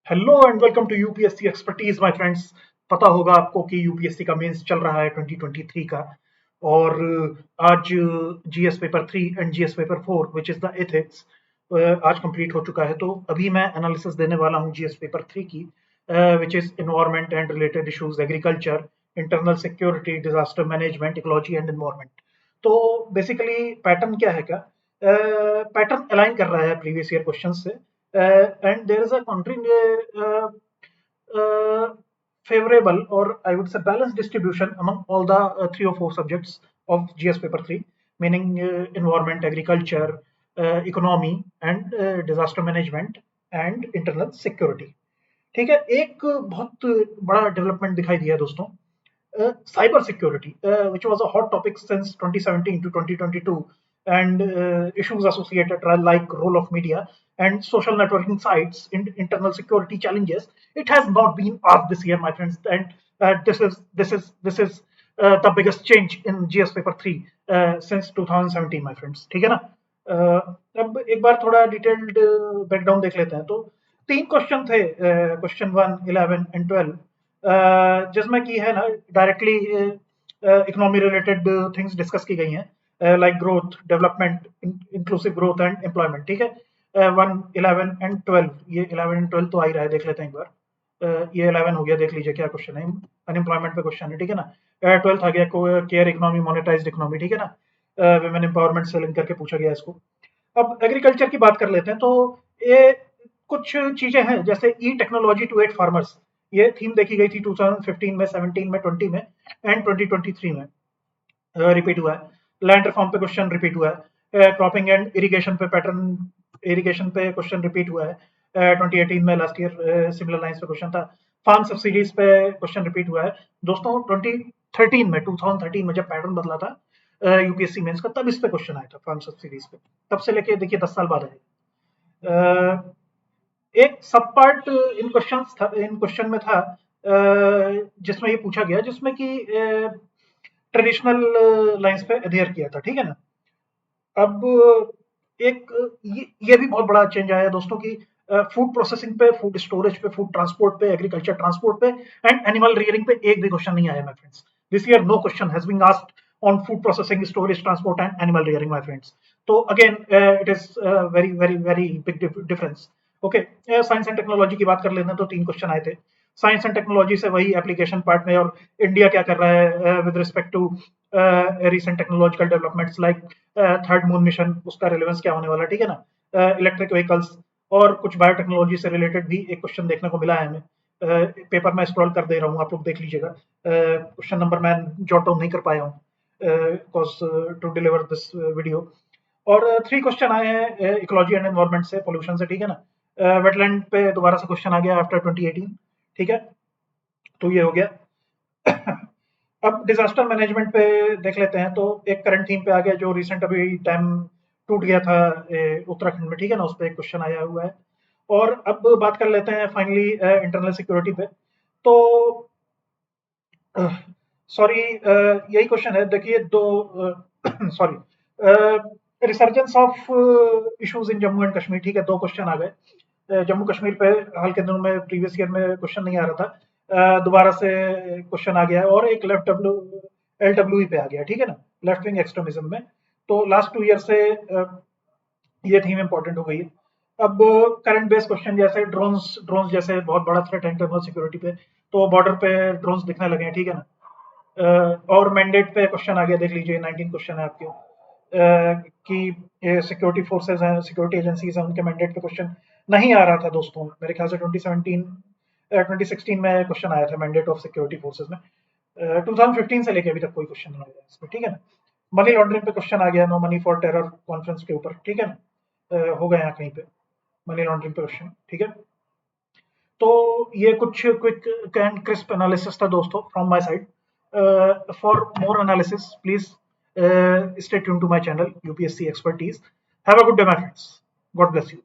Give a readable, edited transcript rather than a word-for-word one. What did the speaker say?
Hello and welcome to UPSC expertise my friends. पता होगा आपको कि यूपीएससी का मेंस चल रहा है 2023 का। और आज GS paper 3 and GS paper 4 which is the ethics आज कंप्लीट हो चुका है। तो अभी मैं एनालिसिस देने वाला हूं जीएस पेपर 3 की, which is environment and related issues, agriculture, internal security, disaster management, ecology and environment. तो बेसिकली पैटर्न क्या है, क्या पैटर्न अलाइन कर रहा है प्रीवियस ईयर क्वेश्चन से, and there is a favorable, or I would say balanced distribution among all the 3 or 4 subjects of GS paper 3, meaning environment, agriculture, economy and disaster management and internal security। ठीक है, एक बहुत बड़ा development दिखाई दिया दोस्तों, cyber security, which was a hot topic since 2017 to 2022, and issues associated like role of media and social networking sites in internal security challenges. It has not been asked this year, my friends, and this is the biggest change in GS paper 3 since 2017, my friends। ठीक है ना। अब एक बार थोड़ा detailed breakdown देख लेते हैं। तो 3 क्वेश्चन थे, क्वेश्चन 1, 11 एंड 12, जिसमें की है ना directly economy related things discuss की गई हैं, like growth, development, inclusive growth and employment. ठीक है, 1, 11 एंड 12, ये 11 एंड 12 तो आ ही रहा है, देख लेते हैं एक बार। ये 11 हो गया, देख लीजिए क्या क्वेश्चन है, अनएम्प्लॉयमेंट पे क्वेश्चन है। ठीक है ना। 12th आ गया केयर इकोनॉमी, मोनेटाइज्ड इकोनॉमी। ठीक है ना, वुमेन एम्पावरमेंट से लिंक करके पूछा गया इसको। अब एग्रीकल्चर की बात कर लेते हैं। तो ये कुछ चीजें हैं, जैसे ई टेक्नोलॉजी टू एड फार्मर्स, ये थीम देखी गई थी 2015 में, 17 में, 20 में एंड 2023 में रिपीट हुआ है। लैंड रिफॉर्म पे क्वेश्चन रिपीट हुआ है। क्रॉपिंग एंड इरिगेशन पे पैटर्न इरिगेशन पे क्वेश्चन रिपीट हुआ है। 2018 में लास्ट ईयर सिमिलर लाइंस पे क्वेश्चन था। फार्म सब्सिडीज पे क्वेश्चन रिपीट हुआ है दोस्तों। 2013 में जब पैटर्न बदला था यूपीएससी मेंस का, तब इस पे क्वेश्चन आया था, फार्म सब्सिडीज पे। तब से लेके देखिए 10 साल बाद आएगा। एक सब पार्ट इन क्वेश्चन में था, जिसमें ये पूछा गया, जिसमें कि ट्रेडिशनल लाइंस पे अधेयर किया था। ठीक है ना। अब एक ये भी बहुत बड़ा चेंज आया दोस्तों की, फूड प्रोसेसिंग पे, फूड स्टोरेज पे, फूड ट्रांसपोर्ट पे, एग्रीकल्चर ट्रांसपोर्ट पे एंड एनिमल रियरिंग पे एक भी क्वेश्चन नहीं आया, my friends. This year no question has been asked on food processing, storage, transport and animal rearing, my friends. तो again it is very very very big difference. Okay, science and technology की बात कर लेते हैं। तो 3 question आए थे science and technology से, वही एप्लीकेशन पार्ट में, और इंडिया क्या कर रहा है with respect to recent technological developments like third moon mission, उसका रिलेवेंस क्या होने वाला है। ठीक है ना। इलेक्ट्रिक व्हीकल्स और कुछ बायोटेक्नोलॉजी से रिलेटेड भी एक क्वेश्चन देखने को मिला है हमें। पेपर में स्क्रॉल कर दे रहा हूँ, आप लोग देख लीजिएगा। क्वेश्चन नंबर मैं जॉट डाउन नहीं कर पाया हूँ because to deliver this video. और 3 क्वेश्चन आए हैं इकोलॉजी एंड एनवायरमेंट से, पोल्यूशन से। ठीक है ना। वेटलैंड पे दोबारा से क्वेश्चन आ गया आफ्टर 2018। ठीक है, तो ये हो गया। अब डिजास्टर मैनेजमेंट पे देख लेते हैं। तो एक करंट थीम पे आ गया, जो रिसेंट अभी डैम टूट गया था उत्तराखंड में। ठीक है ना, उस पर एक क्वेश्चन आया हुआ है। और अब बात कर लेते हैं फाइनली इंटरनल सिक्योरिटी पे। तो सॉरी, यही क्वेश्चन है, देखिए दो, sorry, resurgence of issues in Jammu and Kashmir. ठीक है, 2 क्वेश्चन आ गए जम्मू कश्मीर पे। हाल के दिनों में प्रीवियस ईयर में क्वेश्चन नहीं आ रहा था, दोबारा से क्वेश्चन आ गया है। और एक लेफ्ट डब्ल्यू एल डब्ल्यू पे आ गया। ठीक है ना, लेफ्ट विंग एक्सट्रीमिज्म में। तो लास्ट 2 ईयर से ये थीम इंपॉर्टेंट हो गई है। अब करंट बेस्ड क्वेश्चन, जैसे ड्रोन्स ड्रोन्स जैसे बहुत बड़ा थ्रेट है इंटरनल सिक्योरिटी पे, तो बॉर्डर पे ड्रोन्स दिखने लगे हैं। ठीक है ना। और मैंडेट पे क्वेश्चन आ गया, देख लीजिए 19 क्वेश्चन है आपके, कि सिक्योरिटी फोर्सेज हैं, सिक्योरिटी एजेंसीज हैं, उनके मैंडेट पे क्वेश्चन नहीं आ रहा था दोस्तों। मेरे ख्याल से 2016 में क्वेश्चन आया था मैंडेट ऑफ सिक्योरिटी फोर्सेज में। 2015 से लेके अभी तक कोई क्वेश्चन नहीं आया इसमें। ठीक है ना। मनी लॉन्ड्रिंग पे क्वेश्चन आ गया, no money for terror conference के ऊपर। ठीक है ना। हो गया यहाँ कहीं पे मनी लॉन्ड्रिंग पे क्वेश्चन। ठीक है, तो ये कुछ क्विक एंड क्रिस्प एनालिसिस था दोस्तों from my side. For more analysis please stay tuned to my channel UPSC Expertise. Have a good day, my friends. God bless you.